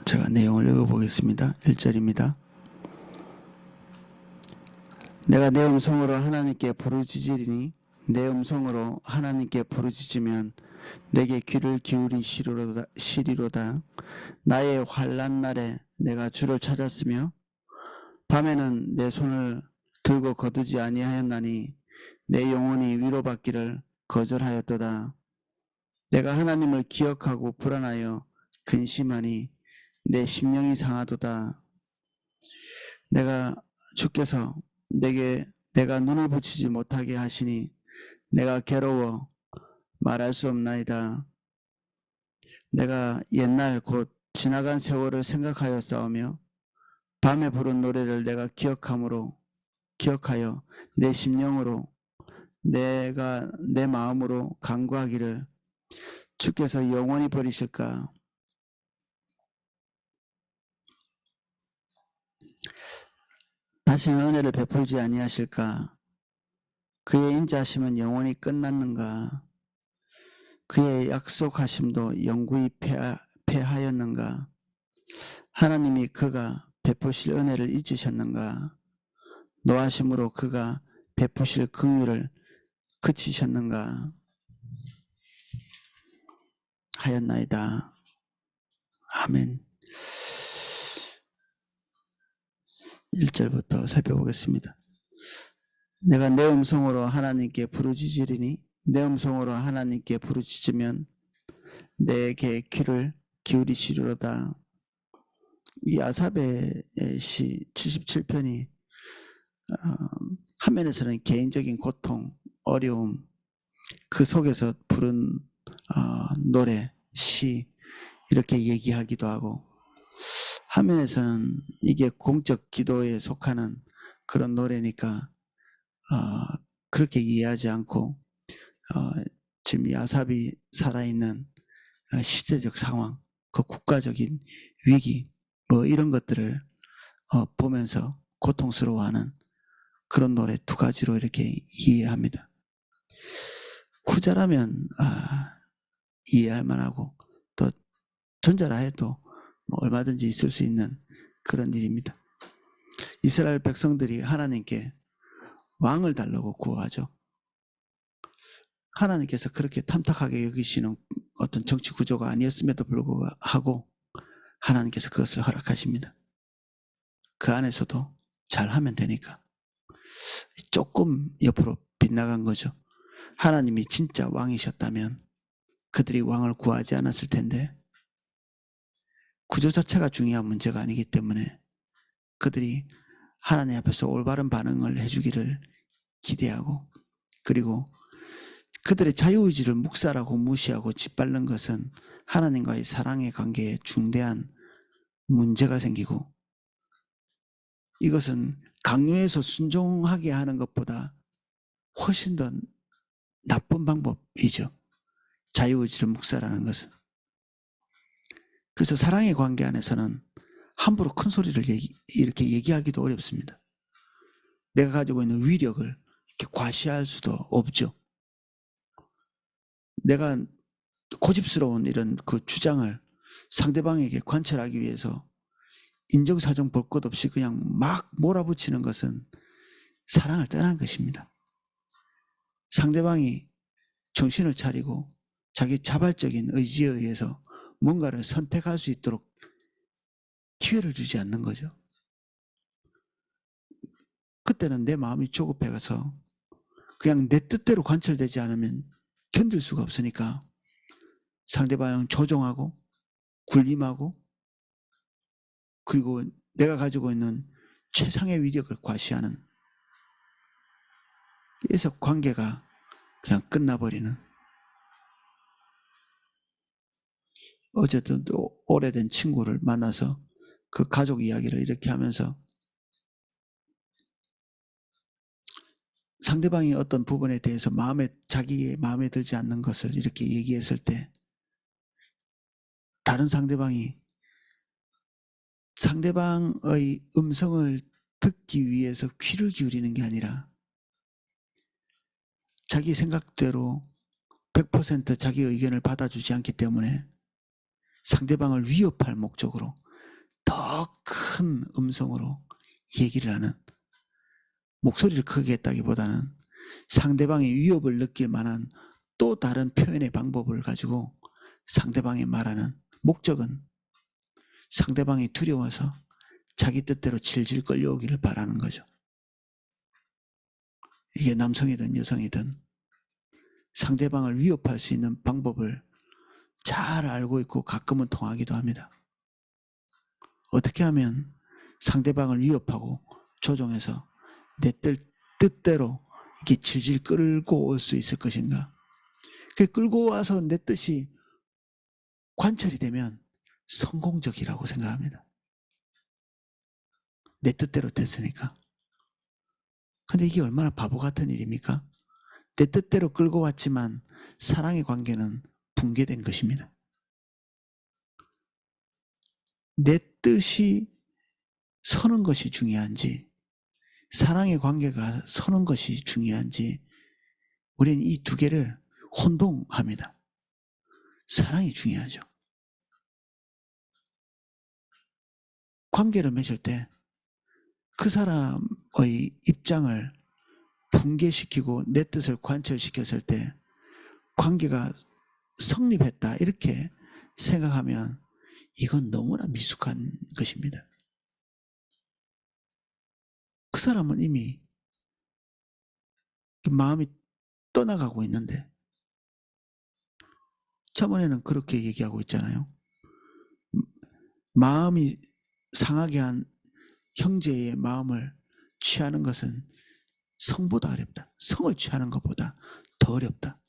제가 내용을 읽어보겠습니다. 1절입니다. 내가 내 음성으로 하나님께 부르짖으리니 내 음성으로 하나님께 부르짖으면 내게 귀를 기울이시리로다. 나의 환난 날에 내가 주를 찾았으며 밤에는 내 손을 들고 거두지 아니하였나니 내 영혼이 위로받기를 거절하였도다. 내가 하나님을 기억하고 불안하여 근심하니 내 심령이 상하도다. 주께서 내가 눈을 붙이지 못하게 하시니 내가 괴로워 말할 수 없나이다. 내가 옛날 곧 지나간 세월을 생각하여 싸우며 밤에 부른 노래를 내가 기억하여 내 심령으로 내가 내 마음으로 간구하기를 주께서 영원히 버리실까? 다시는 은혜를 베풀지 아니하실까? 그의 인자하심은 영원히 끝났는가? 그의 약속하심도 영구히 패하였는가? 하나님이 그가 베푸실 은혜를 잊으셨는가? 노하심으로 그가 베푸실 긍휼을 그치셨는가? 하였나이다. 아멘. 1절부터 살펴보겠습니다. 내가 내 음성으로 하나님께 부르짖으리니 내 음성으로 하나님께 부르짖으면 내게 귀를 기울이시리로다. 이 아삽의 시 77편이 한 면에서는 개인적인 고통, 어려움, 그 속에서 부른 노래, 시 이렇게 얘기하기도 하고, 한 면에서는 이게 공적 기도에 속하는 그런 노래니까 그렇게 이해하지 않고 지금 이 아삽이 살아있는 시대적 상황, 그 국가적인 위기 뭐 이런 것들을 보면서 고통스러워하는 그런 노래 두 가지로 이렇게 이해합니다. 후자라면 이해할 만하고 또 전자라 해도 뭐 얼마든지 있을 수 있는 그런 일입니다. 이스라엘 백성들이 하나님께 왕을 달라고 구하죠. 하나님께서 그렇게 탐탁하게 여기시는 어떤 정치 구조가 아니었음에도 불구하고 하나님께서 그것을 허락하십니다. 그 안에서도 잘하면 되니까. 조금 옆으로 빗나간 거죠. 하나님이 진짜 왕이셨다면 그들이 왕을 구하지 않았을 텐데, 구조 자체가 중요한 문제가 아니기 때문에 그들이 하나님 앞에서 올바른 반응을 해주기를 기대하고, 그리고 그들의 자유의지를 묵살하고 무시하고 짓밟는 것은 하나님과의 사랑의 관계에 중대한 문제가 생기고, 이것은 강요해서 순종하게 하는 것보다 훨씬 더 나쁜 방법이죠. 자유의지를 묵살하는 것은. 그래서 사랑의 관계 안에서는 함부로 큰 소리를 이렇게 얘기하기도 어렵습니다. 내가 가지고 있는 위력을 이렇게 과시할 수도 없죠. 내가 고집스러운 이런 그 주장을 상대방에게 관철하기 위해서 인정사정 볼 것 없이 그냥 막 몰아붙이는 것은 사랑을 떠난 것입니다. 상대방이 정신을 차리고 자기 자발적인 의지에 의해서 뭔가를 선택할 수 있도록 기회를 주지 않는 거죠. 그때는 내 마음이 조급해서 그냥 내 뜻대로 관철되지 않으면 견딜 수가 없으니까 상대방을 조종하고 군림하고, 그리고 내가 가지고 있는 최상의 위력을 과시하는, 그래서 관계가 그냥 끝나버리는. 어쨌든 또 오래된 친구를 만나서 그 가족 이야기를 이렇게 하면서 상대방이 어떤 부분에 대해서 자기의 마음에 들지 않는 것을 이렇게 얘기했을 때, 다른 상대방의 음성을 듣기 위해서 귀를 기울이는 게 아니라 자기 생각대로 100% 자기 의견을 받아주지 않기 때문에 상대방을 위협할 목적으로 더 큰 음성으로 얘기를 하는, 목소리를 크게 했다기보다는 상대방의 위협을 느낄 만한 또 다른 표현의 방법을 가지고 상대방이 말하는 목적은 상대방이 두려워서 자기 뜻대로 질질 끌려오기를 바라는 거죠. 이게 남성이든 여성이든 상대방을 위협할 수 있는 방법을 잘 알고 있고 가끔은 통하기도 합니다. 어떻게 하면 상대방을 위협하고 조종해서 내 뜻대로 이렇게 질질 끌고 올 수 있을 것인가. 끌고 와서 내 뜻이 관철이 되면 성공적이라고 생각합니다. 내 뜻대로 됐으니까. 근데 이게 얼마나 바보 같은 일입니까? 내 뜻대로 끌고 왔지만 사랑의 관계는 붕괴된 것입니다. 내 뜻이 서는 것이 중요한지 사랑의 관계가 서는 것이 중요한지 우리는 이 두 개를 혼동합니다. 사랑이 중요하죠. 관계를 맺을 때 그 사람의 입장을 붕괴시키고 내 뜻을 관철시켰을 때 관계가 성립했다 이렇게 생각하면 이건 너무나 미숙한 것입니다. 그 사람은 이미 마음이 떠나가고 있는데 저번에는 그렇게 얘기하고 있잖아요. 마음이 상하게 한 형제의 마음을 취하는 것은 성보다 어렵다. 성을 취하는 것보다 더 어렵다.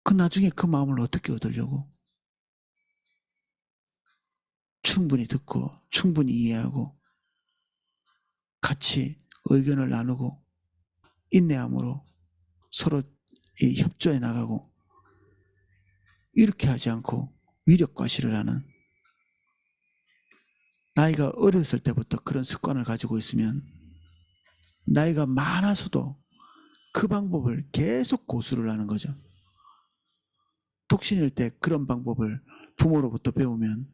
그 나중에 그 마음을 어떻게 얻으려고? 충분히 듣고 충분히 이해하고 같이 의견을 나누고 인내함으로 서로 협조해 나가고 이렇게 하지 않고 위력과시를 하는 나이가 어렸을 때부터 그런 습관을 가지고 있으면 나이가 많아서도 그 방법을 계속 고수를 하는 거죠. 독신일 때 그런 방법을 부모로부터 배우면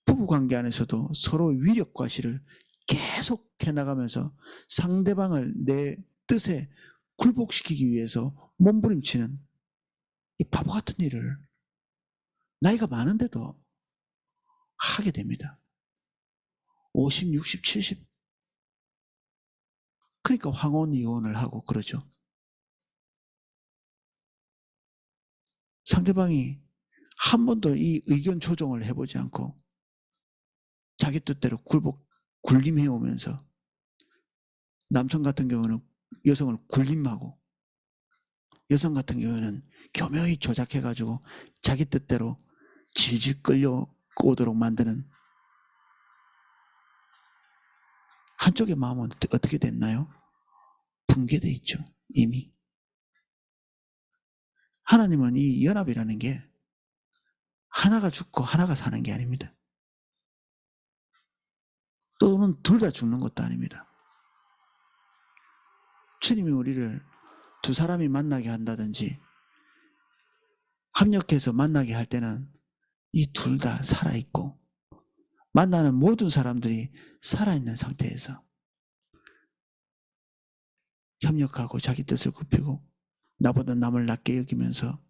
부부관계 안에서도 서로 위력과시를 계속 해나가면서 상대방을 내 뜻에 굴복시키기 위해서 몸부림치는 이 바보 같은 일을 나이가 많은데도 하게 됩니다. 50, 60, 70. 그러니까 황혼 이혼을 하고 그러죠. 상대방이 한 번도 이 의견 조정을 해보지 않고 자기 뜻대로 굴림해오면서 남성 같은 경우는 여성을 굴림하고 여성 같은 경우에는 교묘히 조작해가지고 자기 뜻대로 질질 끌려오도록 만드는 한쪽의 마음은 어떻게 됐나요? 붕괴돼 있죠. 이미. 하나님은 이 연합이라는 게 하나가 죽고 하나가 사는 게 아닙니다. 또는 둘 다 죽는 것도 아닙니다. 주님이 우리를 두 사람이 만나게 한다든지 합력해서 만나게 할 때는 이 둘 다 살아있고 만나는 모든 사람들이 살아있는 상태에서 협력하고 자기 뜻을 굽히고 나보다 남을 낮게 여기면서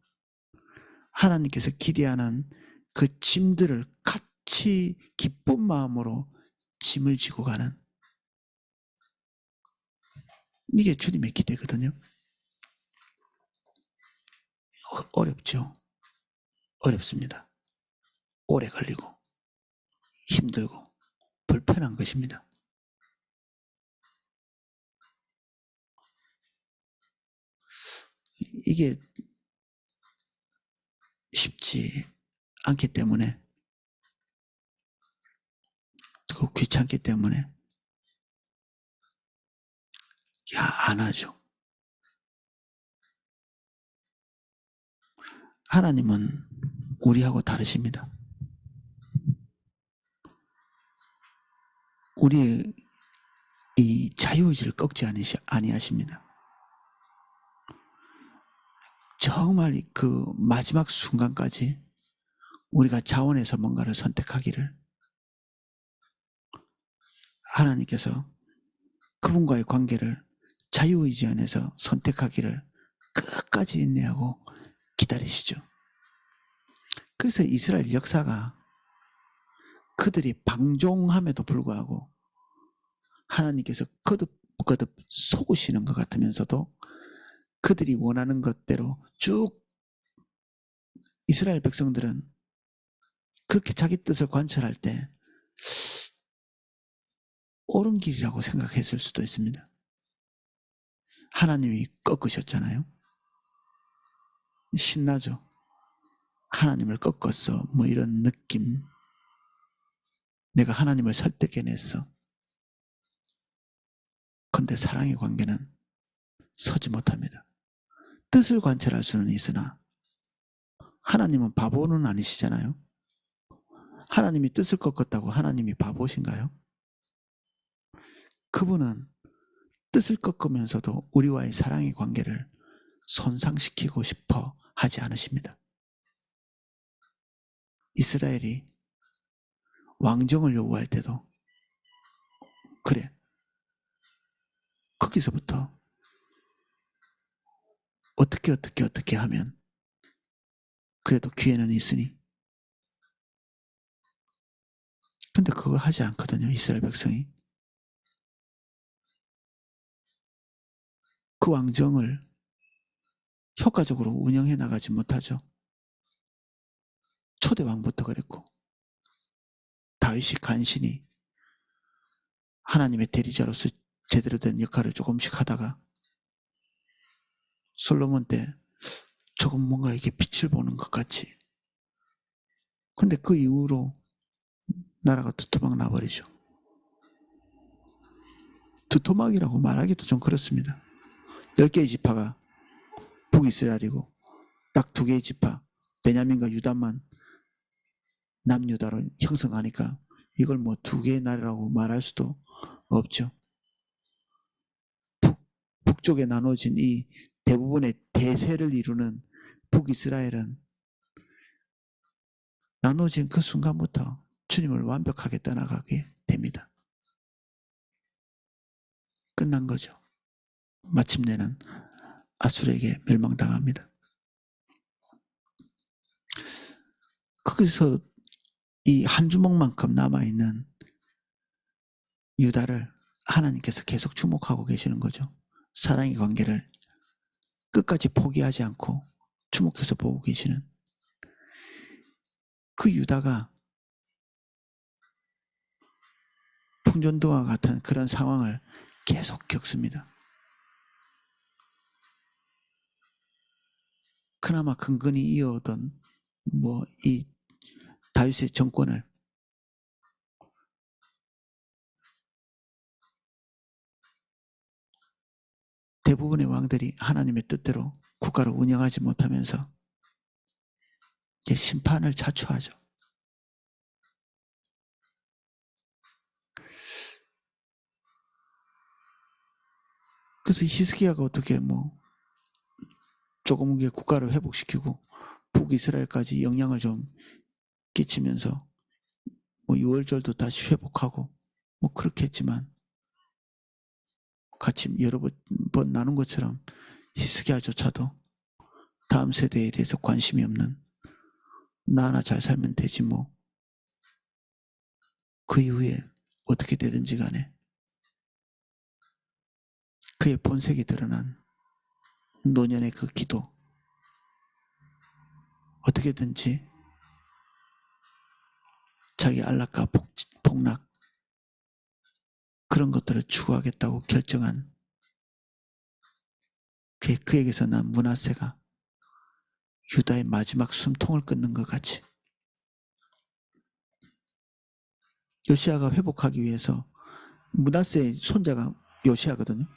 하나님께서 기대하는 그 짐들을 같이 기쁜 마음으로 짐을 지고 가는 이게 주님의 기대거든요. 어렵죠. 어렵습니다. 오래 걸리고 힘들고 불편한 것입니다. 이게 쉽지 않기 때문에 또 귀찮기 때문에 안 하죠. 하나님은 우리하고 다르십니다. 우리의 이 자유의지를 꺾지 아니하십니다. 정말 그 마지막 순간까지 우리가 자원해서 뭔가를 선택하기를, 하나님께서 그분과의 관계를 자유의지 안에서 선택하기를 끝까지 인내하고 기다리시죠. 그래서 이스라엘 역사가 그들이 방종함에도 불구하고 하나님께서 거듭거듭 속으시는 것 같으면서도 그들이 원하는 것대로 쭉 이스라엘 백성들은 그렇게 자기 뜻을 관철할 때 옳은 길이라고 생각했을 수도 있습니다. 하나님이 꺾으셨잖아요. 신나죠. 하나님을 꺾었어. 뭐 이런 느낌. 내가 하나님을 설득해냈어. 그런데 사랑의 관계는 서지 못합니다. 뜻을 관철할 수는 있으나 하나님은 바보는 아니시잖아요. 하나님이 뜻을 꺾었다고 하나님이 바보신가요? 그분은 뜻을 꺾으면서도 우리와의 사랑의 관계를 손상시키고 싶어 하지 않으십니다. 이스라엘이 왕정을 요구할 때도 그래, 거기서부터 어떻게 하면 그래도 기회는 있으니. 근데 그거 하지 않거든요. 이스라엘 백성이. 그 왕정을 효과적으로 운영해 나가지 못하죠. 초대왕부터 그랬고 다윗이 간신히 하나님의 대리자로서 제대로 된 역할을 조금씩 하다가 솔로몬 때 조금 뭔가 이게 빛을 보는 것 같이. 근데 그 이후로 나라가 두토막 나버리죠. 두토막이라고 말하기도 좀 그렇습니다. 10개의 지파가 북이스라엘이고 딱 2개의 지파 베냐민과 유다만 남유다로 형성하니까 이걸 뭐 2개의 나라라고 말할 수도 없죠. 북쪽에 나눠진 이 대부분의 대세를 이루는 북이스라엘은 나눠진 그 순간부터 주님을 완벽하게 떠나가게 됩니다. 끝난 거죠. 마침내는 아수르에게 멸망당합니다. 거기서 이 한 주먹만큼 남아있는 유다를 하나님께서 계속 주목하고 계시는 거죠. 사랑의 관계를 끝까지 포기하지 않고 주목해서 보고 계시는 그 유다가 풍전도와 같은 그런 상황을 계속 겪습니다. 그나마 근근히 이어오던 이 다윗의 정권을 대부분의 왕들이 하나님의 뜻대로 국가를 운영하지 못하면서 이제 심판을 자초하죠. 그래서 히스기야가 어떻게 조금 국가를 회복시키고 북이스라엘까지 영향을 좀 끼치면서 6월절도 다시 회복하고 그렇게 했지만 같이 여러 번 나눈 것처럼 히스기야조차도 다음 세대에 대해서 관심이 없는 나 하나 잘 살면 되지 그 이후에 어떻게 되든지 간에 그의 본색이 드러난 노년의 그 기도, 어떻게든지 자기 안락과 복락 그런 것들을 추구하겠다고 결정한 그에게서 난 므낫세가 유다의 마지막 숨통을 끊는 것 같이 요시아가 회복하기 위해서 므낫세의 손자가 요시아거든요.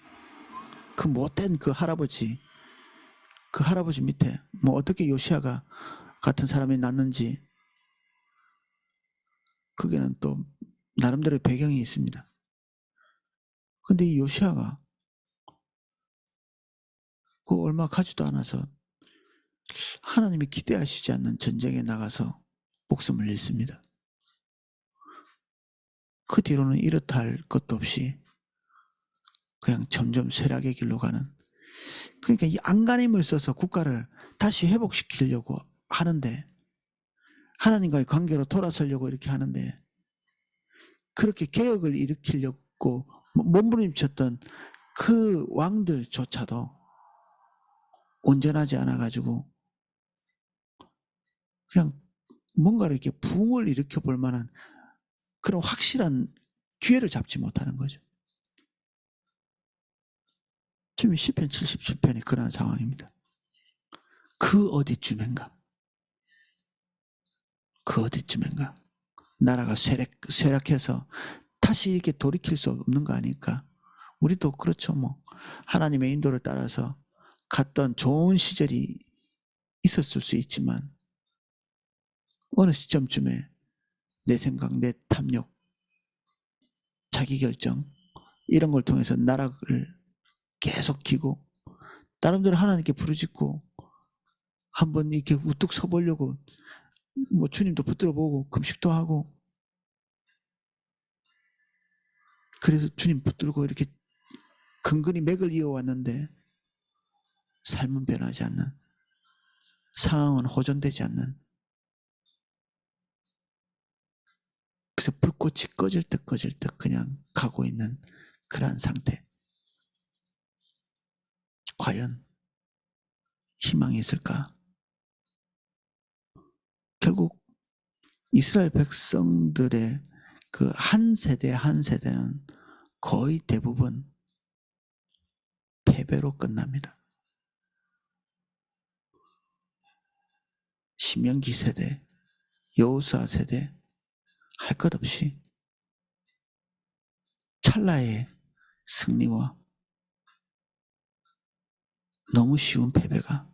그 못된 그 할아버지 밑에 어떻게 요시아가 같은 사람이 났는지 그게는 또 나름대로의 배경이 있습니다. 근데 이 요시아가 그 얼마 가지도 않아서 하나님이 기대하시지 않는 전쟁에 나가서 목숨을 잃습니다. 그 뒤로는 이렇다 할 것도 없이 그냥 점점 쇠락의 길로 가는, 그러니까 이 안간힘을 써서 국가를 다시 회복시키려고 하는데, 하나님과의 관계로 돌아서려고 이렇게 하는데, 그렇게 개혁을 일으키려고 몸부림쳤던 그 왕들조차도 온전하지 않아가지고 그냥 뭔가를 이렇게 부흥을 일으켜 볼 만한 그런 확실한 기회를 잡지 못하는 거죠. 지금 시편 77편이 그런 상황입니다. 그 어디쯤인가? 그 어디쯤인가? 나라가 쇠락해서 다시 이렇게 돌이킬 수 없는 거 아닐까? 우리도 그렇죠. 뭐 하나님의 인도를 따라서 갔던 좋은 시절이 있었을 수 있지만 어느 시점쯤에 내 생각, 내 탐욕, 자기 결정 이런 걸 통해서 나락을 계속 기고 나름대로 하나님께 부르짖고 한번 이렇게 우뚝 서보려고 뭐 주님도 붙들어 보고 금식도 하고 그래서 주님 붙들고 이렇게 근근히 맥을 이어왔는데 삶은 변하지 않는, 상황은 호전되지 않는, 그래서 불꽃이 꺼질 듯 그냥 가고 있는 그러한 상태. 과연 희망이 있을까? 결국 이스라엘 백성들의 그 한 세대 한 세대는 거의 대부분 패배로 끝납니다. 신명기 세대, 여호수아 세대 할 것 없이 찰나의 승리와 너무 쉬운 패배가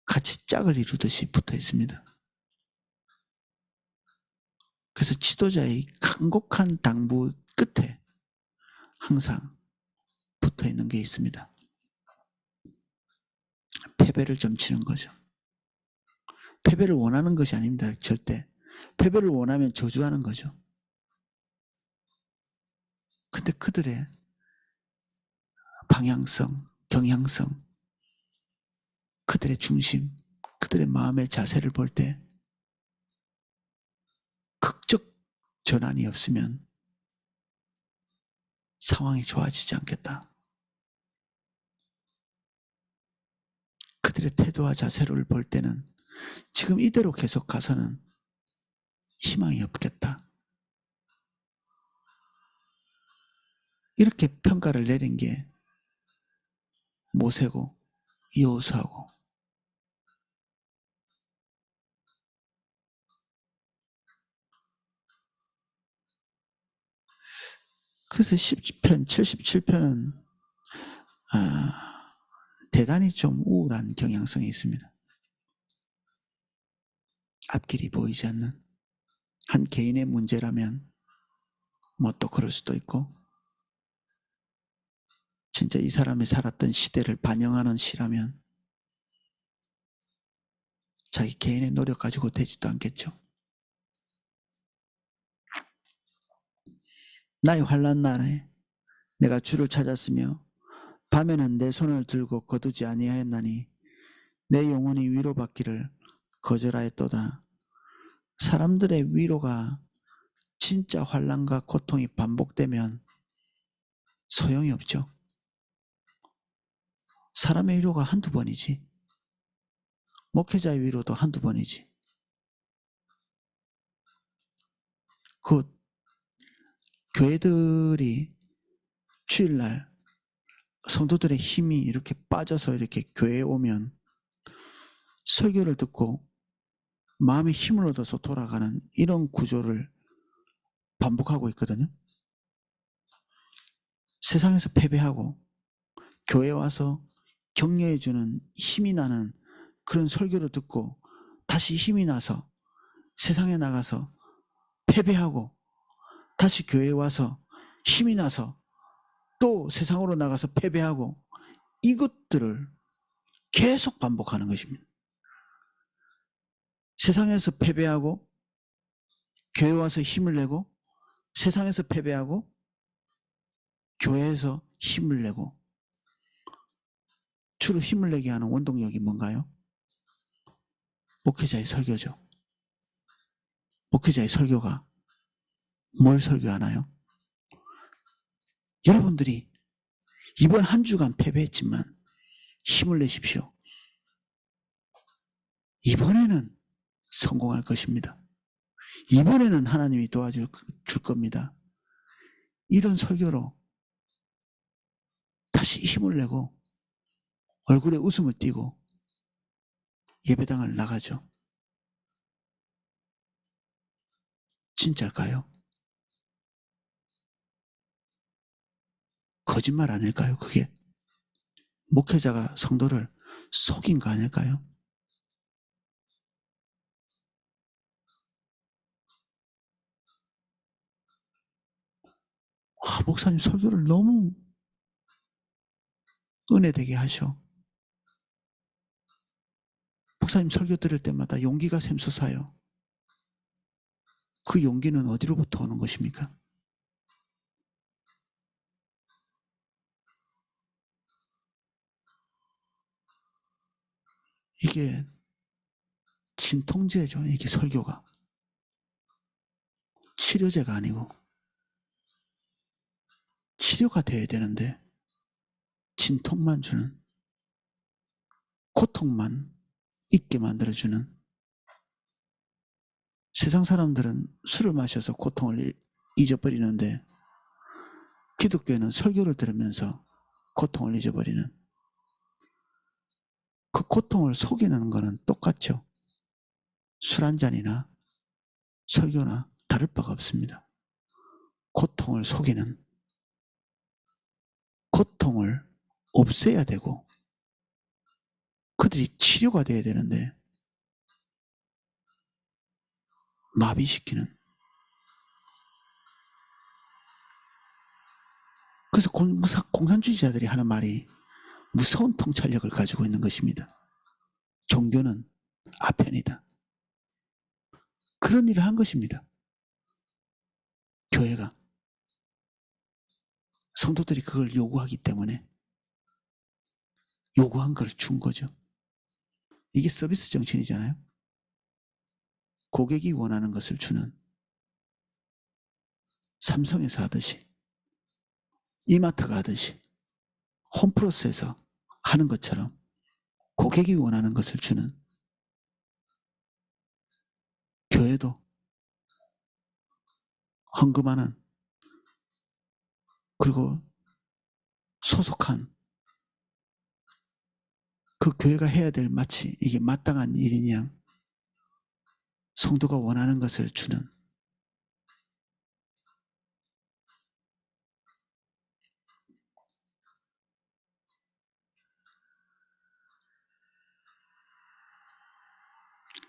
같이 짝을 이루듯이 붙어 있습니다. 그래서 지도자의 간곡한 당부 끝에 항상 붙어 있는 게 있습니다. 패배를 점치는 거죠. 패배를 원하는 것이 아닙니다. 절대. 패배를 원하면 저주하는 거죠. 근데 그들의 방향성, 경향성, 그들의 중심, 그들의 마음의 자세를 볼 때 극적 전환이 없으면 상황이 좋아지지 않겠다. 그들의 태도와 자세를 볼 때는 지금 이대로 계속 가서는 희망이 없겠다. 이렇게 평가를 내린 게 모세고 여호수아고, 그래서 10편, 77편은 대단히 좀 우울한 경향성이 있습니다. 앞길이 보이지 않는, 한 개인의 문제라면 뭐 또 그럴 수도 있고, 진짜 이 사람이 살았던 시대를 반영하는 시라면 자기 개인의 노력 가지고 되지도 않겠죠. 나의 환난 날에 내가 주를 찾았으며 밤에는 내 손을 들고 거두지 아니하였나니 내 영혼이 위로받기를 거절하였도다. 사람들의 위로가 진짜 환난과 고통이 반복되면 소용이 없죠. 사람의 위로가 한두 번이지, 목회자의 위로도 한두 번이지. 그 교회들이 주일날 성도들의 힘이 이렇게 빠져서 이렇게 교회에 오면 설교를 듣고 마음의 힘을 얻어서 돌아가는 이런 구조를 반복하고 있거든요. 세상에서 패배하고 교회에 와서 격려해주는 힘이 나는 그런 설교를 듣고 다시 힘이 나서 세상에 나가서 패배하고 다시 교회에 와서 힘이 나서 또 세상으로 나가서 패배하고, 이것들을 계속 반복하는 것입니다. 세상에서 패배하고 교회 와서 힘을 내고, 세상에서 패배하고 교회에서 힘을 내고, 주로 힘을 내게 하는 원동력이 뭔가요? 목회자의 설교죠. 목회자의 설교가 뭘 설교하나요? 여러분들이 이번 한 주간 패배했지만 힘을 내십시오. 이번에는 성공할 것입니다. 이번에는 하나님이 도와줄 겁니다. 이런 설교로 다시 힘을 내고 얼굴에 웃음을 띠고 예배당을 나가죠. 진짜일까요? 거짓말 아닐까요? 그게 목회자가 성도를 속인 거 아닐까요? 목사님 설교를 너무 은혜되게 하셔. 목사님 설교 들을 때마다 용기가 샘솟아요. 그 용기는 어디로부터 오는 것입니까? 이게 진통제죠. 이게 설교가. 치료제가 아니고 치료가 돼야 되는데 진통만 주는, 고통만 있게 만들어주는. 세상 사람들은 술을 마셔서 고통을 잊어버리는데 기독교회는 설교를 들으면서 고통을 잊어버리는. 그 고통을 속이는 거는 똑같죠. 술 한 잔이나 설교나 다를 바가 없습니다. 고통을 속이는, 고통을 없애야 되고 그들이 치료가 돼야 되는데 마비시키는. 그래서 공산주의자들이 하는 말이 무서운 통찰력을 가지고 있는 것입니다. 종교는 아편이다. 그런 일을 한 것입니다. 교회가. 성도들이 그걸 요구하기 때문에 요구한 걸 준 거죠. 이게 서비스 정신이잖아요. 고객이 원하는 것을 주는, 삼성에서 하듯이, 이마트가 하듯이, 홈플러스에서 하는 것처럼 고객이 원하는 것을 주는. 교회도 헌금하는, 그리고 소속한 그 교회가 해야 될, 마치 이게 마땅한 일인 양 성도가 원하는 것을 주는.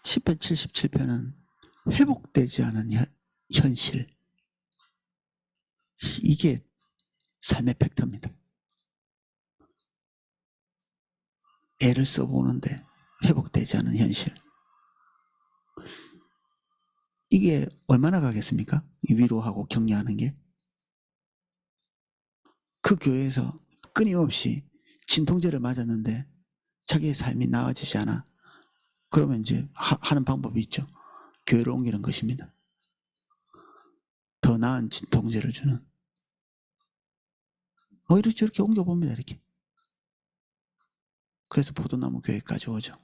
시편 77편은 회복되지 않은 현실, 이게 삶의 팩터입니다. 애를 써보는데 회복되지 않은 현실. 이게 얼마나 가겠습니까? 위로하고 격려하는 게. 그 교회에서 끊임없이 진통제를 맞았는데 자기의 삶이 나아지지 않아. 그러면 이제 하는 방법이 있죠. 교회로 옮기는 것입니다. 더 나은 진통제를 주는. 뭐 이렇게 옮겨봅니다. 이렇게. 그래서 포도나무 교회까지 오죠.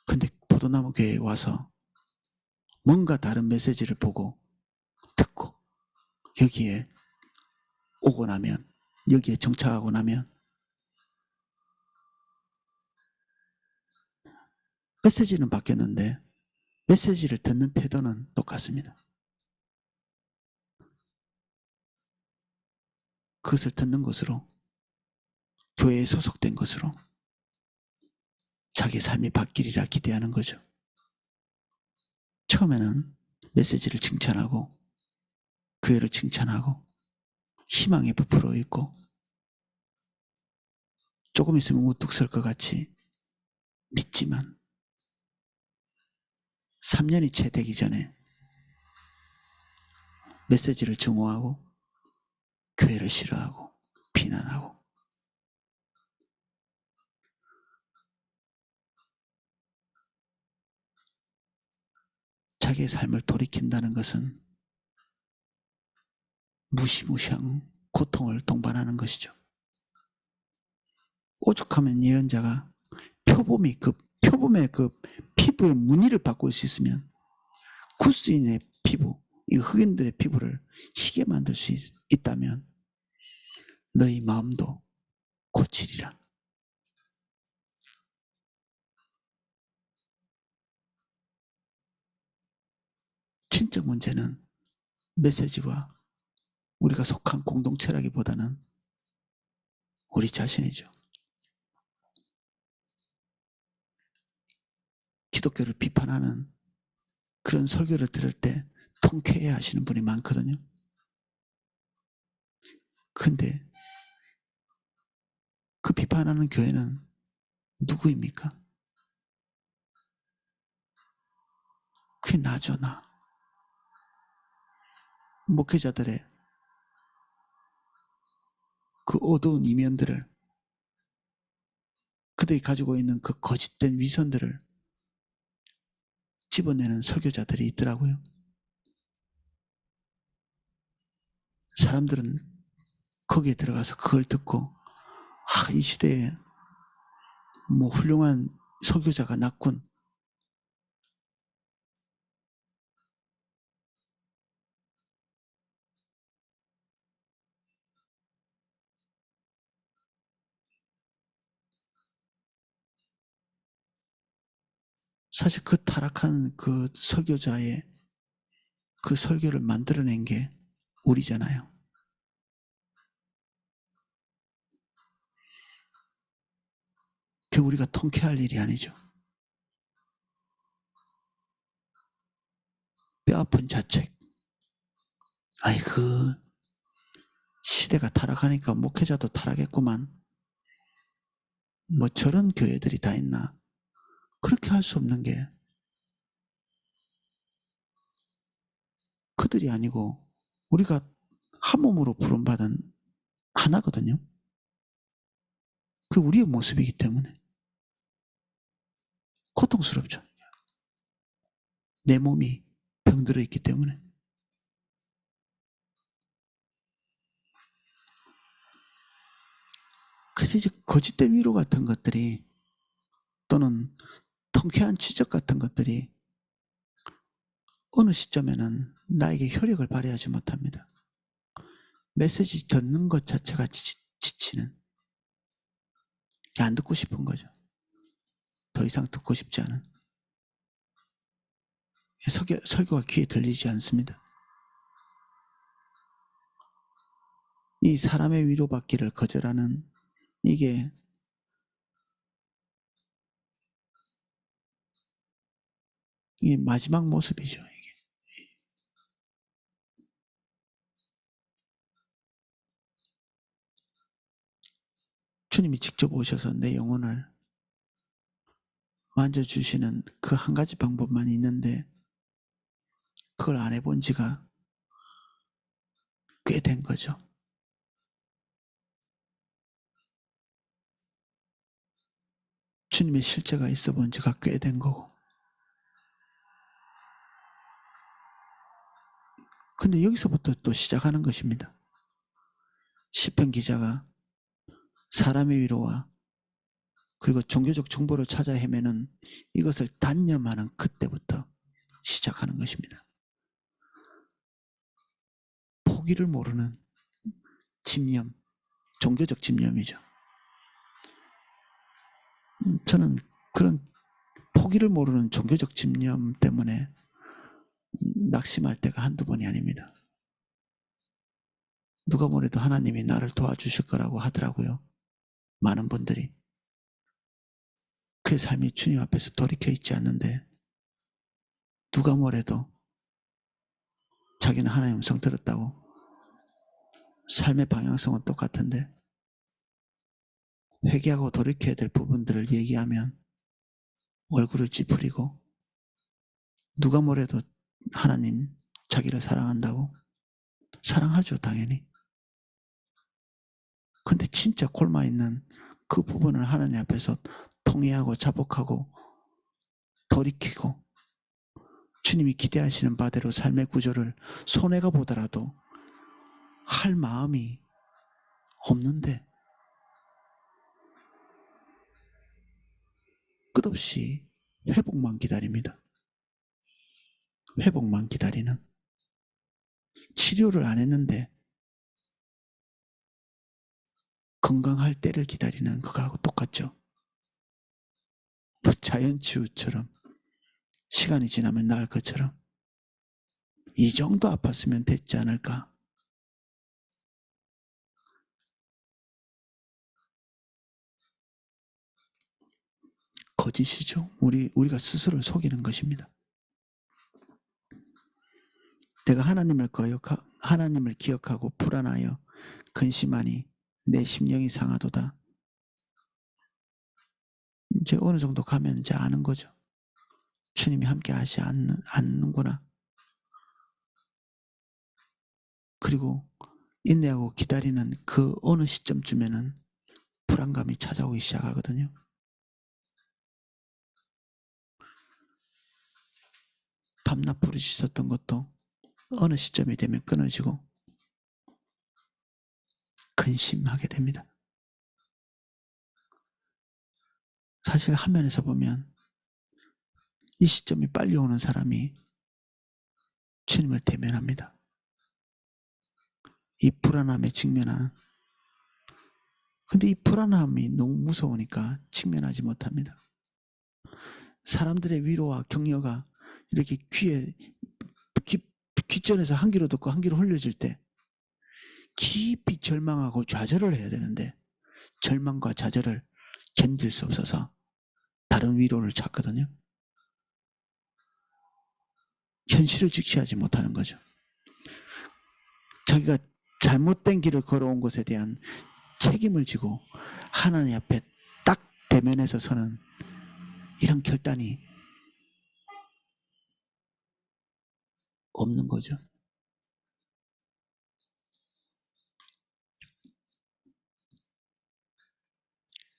근데 포도나무 교회에 와서 뭔가 다른 메시지를 보고 듣고 여기에 오고 나면, 여기에 정착하고 나면 메시지는 바뀌었는데 메시지를 듣는 태도는 똑같습니다. 그것을 듣는 것으로, 교회에 소속된 것으로 자기 삶이 바뀌리라 기대하는 거죠. 처음에는 메시지를 칭찬하고 교회를 칭찬하고 희망에 부풀어 있고 조금 있으면 우뚝 설 것 같이 믿지만 3년이 채 되기 전에 메시지를 증오하고 교회를 싫어하고 비난하고 자기의 삶을 돌이킨다는 것은 무시무시한 고통을 동반하는 것이죠. 오죽하면 예언자가 표범의 그 피부의 무늬를 바꿀 수 있으면 구스인의 피부, 이 흑인들의 피부를 희게 만들 수 있다면 너희 마음도 고치리라. 진짜 문제는 메시지와 우리가 속한 공동체라기보다는 우리 자신이죠. 기독교를 비판하는 그런 설교를 들을 때 통쾌해 하시는 분이 많거든요. 근데 그 비판하는 교회는 누구입니까? 그게 나죠, 나. 목회자들의 그 어두운 이면들을, 그들이 가지고 있는 그 거짓된 위선들을 집어내는 설교자들이 있더라고요. 사람들은 거기에 들어가서 그걸 듣고 이 시대에 뭐 훌륭한 설교자가 났군. 사실 그 타락한 그 설교자의 그 설교를 만들어낸 게 우리잖아요. 그 우리가 통쾌할 일이 아니죠. 뼈아픈 자책. 그 시대가 타락하니까 목회자도 타락했구만. 뭐 저런 교회들이 다 있나. 그렇게 할 수 없는 게 그들이 아니고 우리가 한 몸으로 부름받은 하나거든요. 그 우리의 모습이기 때문에 고통스럽죠. 내 몸이 병들어 있기 때문에. 그래서 이제 거짓된 위로 같은 것들이 또는 통쾌한 지적 같은 것들이 어느 시점에는 나에게 효력을 발휘하지 못합니다. 메시지 듣는 것 자체가 지치는, 안 듣고 싶은 거죠. 더 이상 듣고 싶지 않은. 설교가 귀에 들리지 않습니다. 이 사람의 위로받기를 거절하는 이게 마지막 모습이죠. 주님이 직접 오셔서 내 영혼을 만져주시는 그 한 가지 방법만 있는데 그걸 안 해본 지가 꽤 된 거죠. 주님의 실제가 있어 본 지가 꽤 된 거고. 근데 여기서부터 또 시작하는 것입니다. 시편 기자가 사람의 위로와 그리고 종교적 정보를 찾아 헤매는 이것을 단념하는 그때부터 시작하는 것입니다. 포기를 모르는 집념, 종교적 집념이죠. 저는 그런 포기를 모르는 종교적 집념 때문에 낙심할 때가 한두 번이 아닙니다. 누가 뭐래도 하나님이 나를 도와주실 거라고 하더라고요. 많은 분들이. 그 삶이 주님 앞에서 돌이켜 있지 않는데 누가 뭐래도 자기는 하나님 음성 들었다고 삶의 방향성은 똑같은데 회개하고 돌이켜야 될 부분들을 얘기하면 얼굴을 찌푸리고 누가 뭐래도 하나님 자기를 사랑한다고? 사랑하죠, 당연히. 근데 진짜 곪아 있는 그 부분을 하나님 앞에서 통회하고 자복하고 돌이키고 주님이 기대하시는 바대로 삶의 구조를 손해가 보더라도 할 마음이 없는데 끝없이 회복만 기다립니다. 회복만 기다리는. 치료를 안 했는데 건강할 때를 기다리는 그거하고 똑같죠. 뭐 자연치유처럼 시간이 지나면 나을 것처럼 이 정도 아팠으면 됐지 않을까. 거짓이죠. 우리가 스스로를 속이는 것입니다. 내가 하나님을 기억하고 불안하여 근심하니 내 심령이 상하도다. 이제 어느 정도 가면 이제 아는 거죠. 주님이 함께 하지 않는구나. 그리고 인내하고 기다리는 그 어느 시점쯤에는 불안감이 찾아오기 시작하거든요. 밤낮 부르짖었던 것도 어느 시점이 되면 끊어지고 근심하게 됩니다. 사실 화면에서 보면 이 시점이 빨리 오는 사람이 주님을 대면합니다. 이 불안함에 직면하는. 근데 이 불안함이 너무 무서우니까 직면하지 못합니다. 사람들의 위로와 격려가 이렇게 귓전에서 한 귀로 듣고 한 귀로 흘려질 때 깊이 절망하고 좌절을 해야 되는데 절망과 좌절을 견딜 수 없어서 다른 위로를 찾거든요. 현실을 직시하지 못하는 거죠. 자기가 잘못된 길을 걸어온 것에 대한 책임을 지고 하나님 앞에 딱 대면해서 서는 이런 결단이 없는 거죠.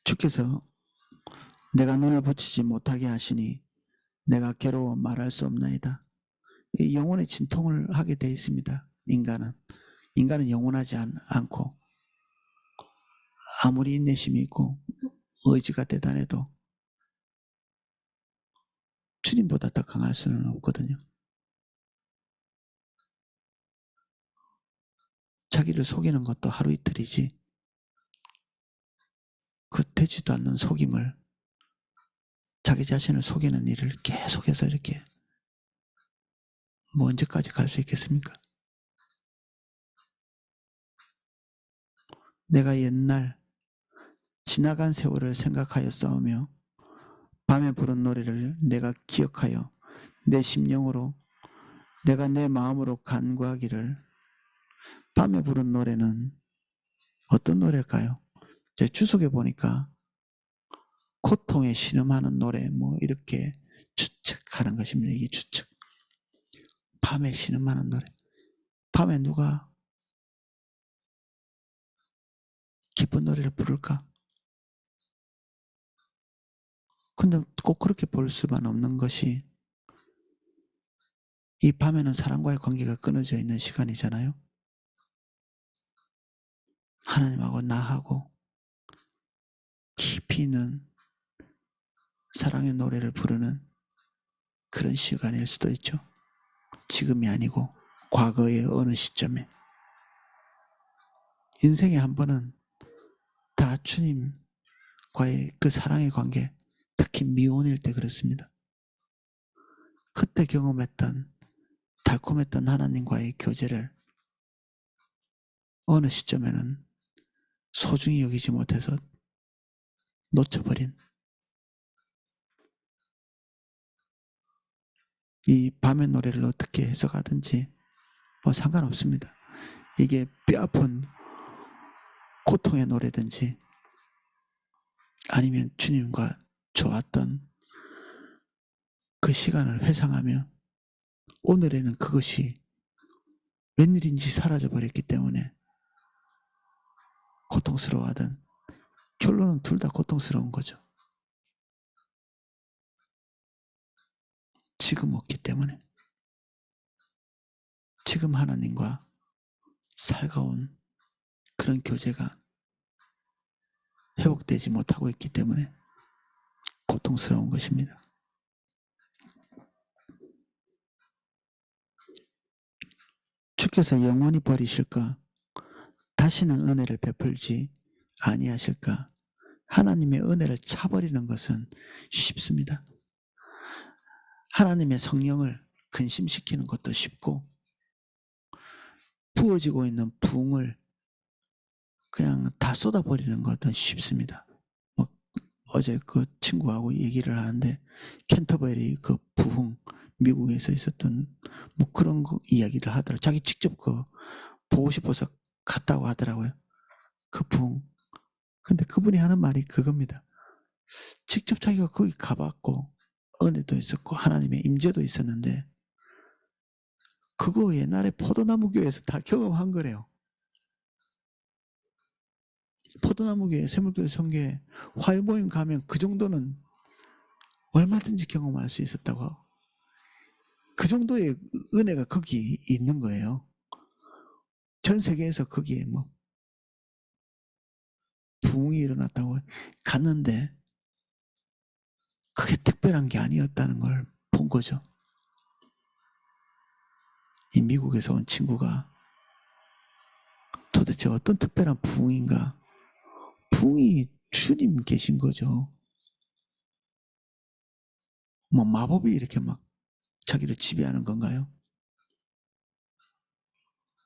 주께서 내가 눈을 붙이지 못하게 하시니 내가 괴로워 말할 수 없나이다. 영혼의 진통을 하게 돼 있습니다. 인간은 영원하지 않고 아무리 인내심이 있고 의지가 대단해도 주님보다 더 강할 수는 없거든요. 자기를 속이는 것도 하루 이틀이지 그 되지도 않는 속임을 자기 자신을 속이는 일을 계속해서 이렇게 뭐 언제까지 갈 수 있겠습니까? 내가 옛날 지나간 세월을 생각하여 싸우며 밤에 부른 노래를 내가 기억하여 내 심령으로 내가 내 마음으로 간구하기를. 밤에 부른 노래는 어떤 노래일까요? 제 주석에 보니까 고통에 신음하는 노래 뭐 이렇게 추측하는 것입니다. 이게 추측. 밤에 신음하는 노래. 밤에 누가 기쁜 노래를 부를까? 근데 꼭 그렇게 볼 수만 없는 것이 이 밤에는 사람과의 관계가 끊어져 있는 시간이잖아요. 하나님하고 나하고 깊이 있는 사랑의 노래를 부르는 그런 시간일 수도 있죠. 지금이 아니고 과거의 어느 시점에. 인생에 한 번은 다 주님과의 그 사랑의 관계, 특히 미혼일 때 그렇습니다. 그때 경험했던 달콤했던 하나님과의 교제를 어느 시점에는 소중히 여기지 못해서 놓쳐버린 이 밤의 노래를 어떻게 해석하든지 뭐 상관없습니다. 이게 뼈아픈 고통의 노래든지 아니면 주님과 좋았던 그 시간을 회상하며 오늘에는 그것이 웬일인지 사라져버렸기 때문에 고통스러워하던, 결론은 둘 다 고통스러운 거죠. 지금 없기 때문에. 지금 하나님과 살가운 그런 교제가 회복되지 못하고 있기 때문에 고통스러운 것입니다. 주께서 영원히 버리실까? 다시는 은혜를 베풀지 아니하실까? 하나님의 은혜를 차버리는 것은 쉽습니다. 하나님의 성령을 근심시키는 것도 쉽고, 부어지고 있는 부흥을 그냥 다 쏟아버리는 것도 쉽습니다. 뭐 어제 그 친구하고 얘기를 하는데, 캔터베리 그 부흥, 미국에서 있었던 뭐 그런 거 이야기를 하더라고요. 자기 직접 그 보고 싶어서 갔다고 하더라고요. 그 부흥. 근데 그분이 하는 말이 그겁니다. 직접 자기가 거기 가봤고 은혜도 있었고 하나님의 임재도 있었는데, 그거 옛날에 포도나무 교회에서 다 경험한 거래요. 포도나무 교회, 샘물교회, 성교회, 화요모임 가면 그 정도는 얼마든지 경험할 수 있었다고. 그 정도의 은혜가 거기 있는 거예요. 전 세계에서 거기에 뭐 부흥이 일어났다고 갔는데 그게 특별한 게 아니었다는 걸 본 거죠. 이 미국에서 온 친구가 도대체 어떤 특별한 부흥인가? 부흥이 주님 계신 거죠. 뭐 마법이 이렇게 막 자기를 지배하는 건가요?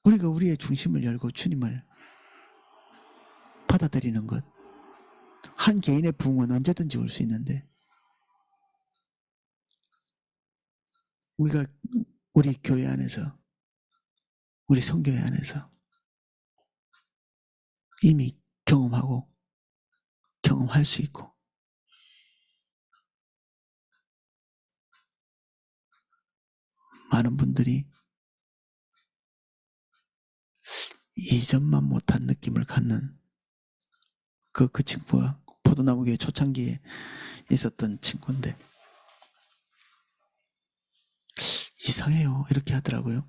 우리가 우리의 중심을 열고 주님을 받아들이는 것. 한 개인의 부흥은 언제든지 올 수 있는데, 우리가 우리 교회 안에서, 우리 성교회 안에서 이미 경험하고 경험할 수 있고, 많은 분들이 이전만 못한 느낌을 갖는 그 친구가 포도나무교회 초창기에 있었던 친구인데, 이상해요 이렇게 하더라고요.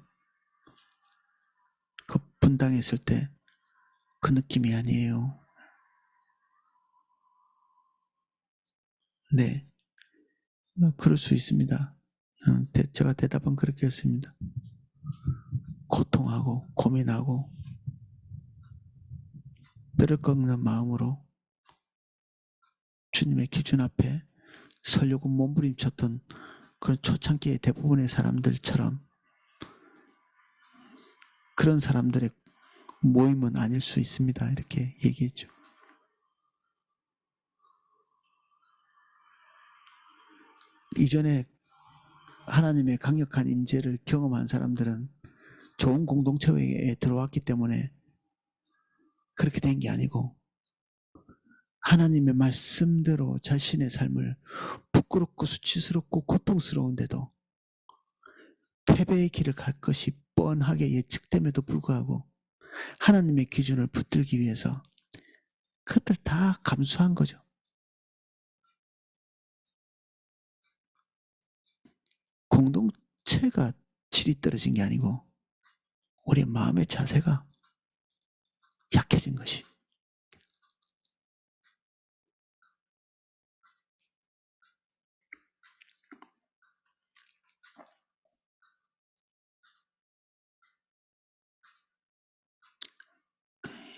그 분당했을 때 그 느낌이 아니에요. 네, 그럴 수 있습니다. 제가 대답은 그렇게 했습니다. 고통하고 고민하고 뼈를 꺾는 마음으로 주님의 기준 앞에 서려고 몸부림쳤던 그런 초창기의 대부분의 사람들처럼, 그런 사람들의 모임은 아닐 수 있습니다. 이렇게 얘기했죠. 이전에 하나님의 강력한 임재를 경험한 사람들은 좋은 공동체에 들어왔기 때문에 그렇게 된 게 아니고, 하나님의 말씀대로 자신의 삶을 부끄럽고 수치스럽고 고통스러운데도 패배의 길을 갈 것이 뻔하게 예측됨에도 불구하고 하나님의 기준을 붙들기 위해서 그것들 다 감수한 거죠. 공동체가 질이 떨어진 게 아니고 우리의 마음의 자세가 약해진 것이.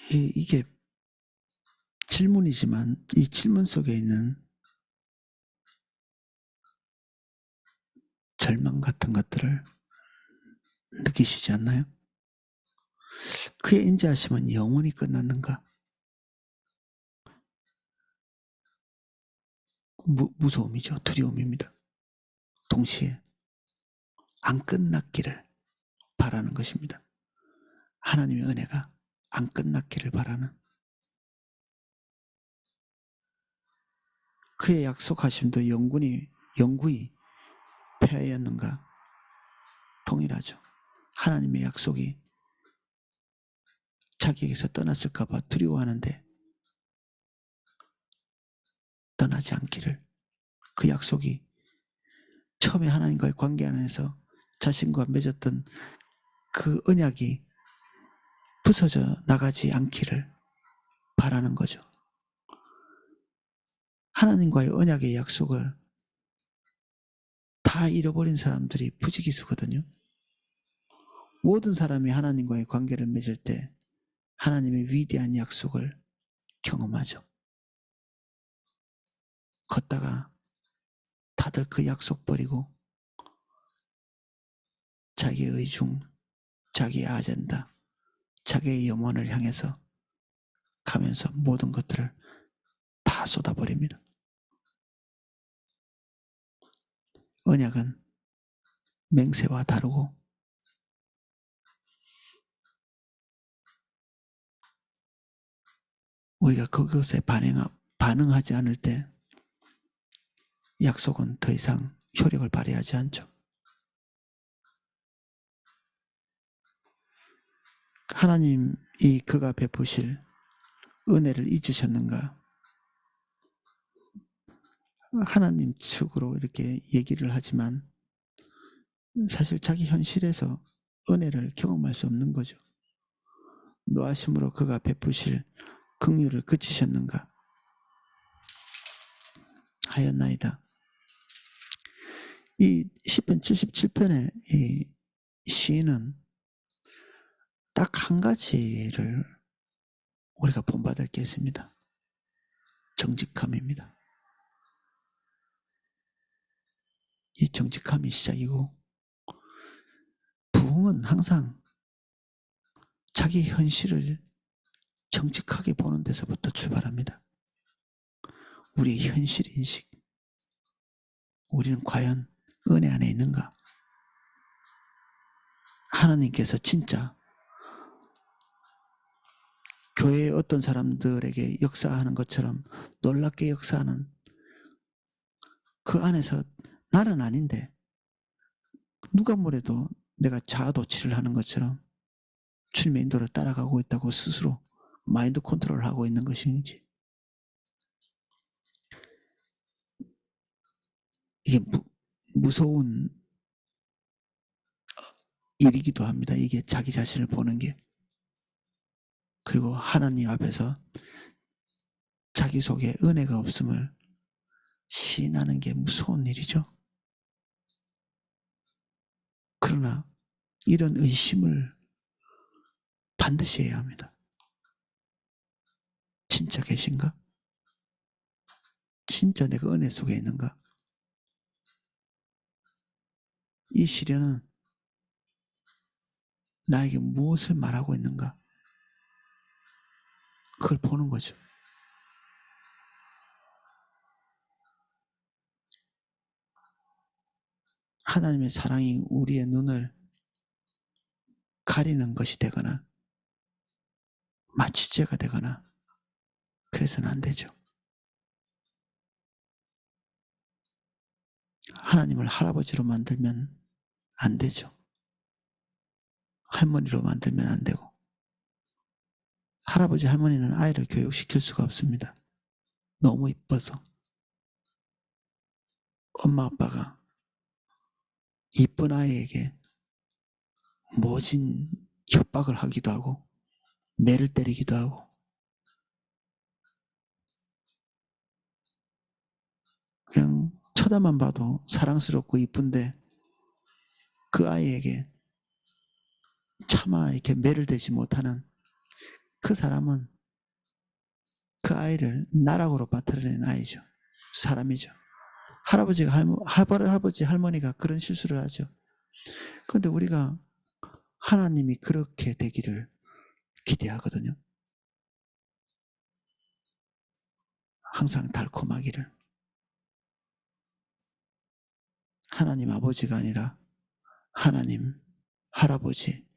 이게 질문이지만 이 질문 속에 있는 절망 같은 것들을 느끼시지 않나요? 그의 인자하심은 영원히 끝났는가? 무서움이죠. 두려움입니다. 동시에 안 끝났기를 바라는 것입니다. 하나님의 은혜가 안 끝났기를 바라는, 그의 약속하심도 영구히 폐하였는가? 동일하죠. 하나님의 약속이 자기에게서 떠났을까 봐 두려워하는데 떠나지 않기를, 그 약속이 처음에 하나님과의 관계 안에서 자신과 맺었던 그 언약이 부서져 나가지 않기를 바라는 거죠. 하나님과의 언약의 약속을 다 잃어버린 사람들이 부지기수거든요. 모든 사람이 하나님과의 관계를 맺을 때 하나님의 위대한 약속을 경험하죠. 걷다가 다들 그 약속 버리고 자기의 의중, 자기의 아젠다, 자기의 염원을 향해서 가면서 모든 것들을 다 쏟아버립니다. 언약은 맹세와 다르고 우리가 그것에 반응하지 않을 때 약속은 더 이상 효력을 발휘하지 않죠. 하나님이 그가 베푸실 은혜를 잊으셨는가? 하나님 측으로 이렇게 얘기를 하지만 사실 자기 현실에서 은혜를 경험할 수 없는 거죠. 노하심으로 그가 베푸실 긍휼을 그치셨는가 하였나이다. 이 시편 77편의 이 시인은 딱 한 가지를 우리가 본받을 게 있습니다. 정직함입니다. 이 정직함이 시작이고, 부흥은 항상 자기 현실을 정직하게 보는 데서부터 출발합니다. 우리의 현실 인식, 우리는 과연 은혜 안에 있는가? 하나님께서 진짜 교회의 어떤 사람들에게 역사하는 것처럼 놀랍게 역사하는 그 안에서 나는 아닌데 누가 뭐래도 내가 자아도취를 하는 것처럼 주님의 인도를 따라가고 있다고 스스로 마인드 컨트롤을 하고 있는 것인지, 이게 무서운 일이기도 합니다. 이게 자기 자신을 보는 게. 그리고 하나님 앞에서 자기 속에 은혜가 없음을 시인하는 게 무서운 일이죠. 그러나 이런 의심을 반드시 해야 합니다. 진짜 계신가? 진짜 내가 은혜 속에 있는가? 이 시련은 나에게 무엇을 말하고 있는가? 그걸 보는 거죠. 하나님의 사랑이 우리의 눈을 가리는 것이 되거나 마취제가 되거나 그래서는 안 되죠. 하나님을 할아버지로 만들면 안 되죠. 할머니로 만들면 안 되고, 할아버지 할머니는 아이를 교육시킬 수가 없습니다. 너무 이뻐서. 엄마 아빠가 이쁜 아이에게 모진 협박을 하기도 하고 매를 때리기도 하고, 그냥 쳐다만 봐도 사랑스럽고 이쁜데 그 아이에게 차마 이렇게 매를 대지 못하는 그 사람은 그 아이를 나락으로 빠뜨려낸 아이죠. 사람이죠. 할아버지 할머니가 그런 실수를 하죠. 그런데 우리가 하나님이 그렇게 되기를 기대하거든요. 항상 달콤하기를. 하나님 아버지가 아니라 하나님 할아버지,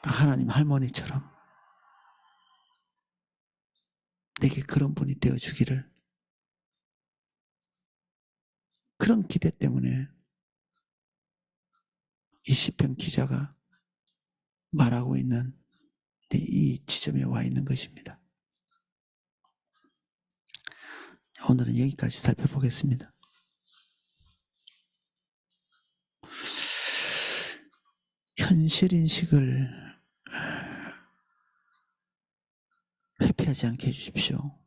하나님 할머니처럼 내게 그런 분이 되어주기를, 그런 기대 때문에 이 시편 기자가 말하고 있는 이 지점에 와 있는 것입니다. 오늘은 여기까지 살펴보겠습니다. 현실인식을 회피하지 않게 해주십시오.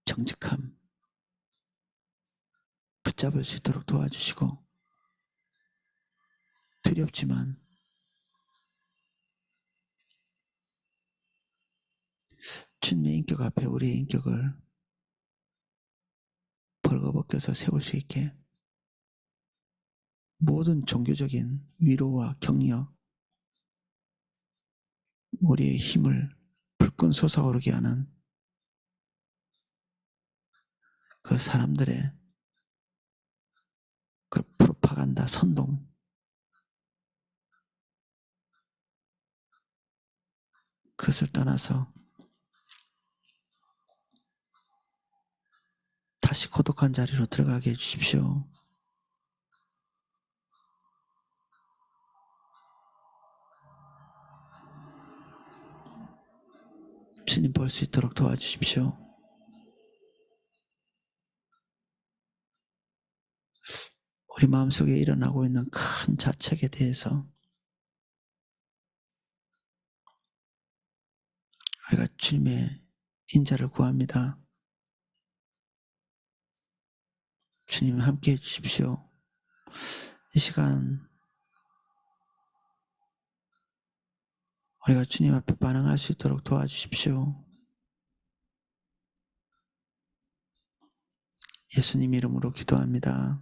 정직함 붙잡을 수 있도록 도와주시고, 두렵지만 주님의 인격 앞에 우리의 인격을 벌거벗겨서 세울 수 있게 모든 종교적인 위로와 격려, 우리의 힘을 불끈 솟아오르게 하는 그 사람들의 그 프로파간다, 선동, 그것을 떠나서 다시 고독한 자리로 들어가게 해주십시오. 주님 볼 수 있도록 도와주십시오. 우리 마음속에 일어나고 있는 큰 자책에 대해서 우리가 주님의 인자를 구합니다. 주님 함께 해주십시오. 이 시간 우리가 주님 앞에 반응할 수 있도록 도와주십시오. 예수님 이름으로 기도합니다.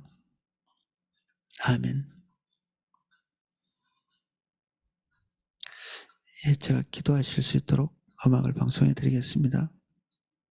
아멘. 예, 제가 기도하실 수 있도록 음악을 방송해 드리겠습니다.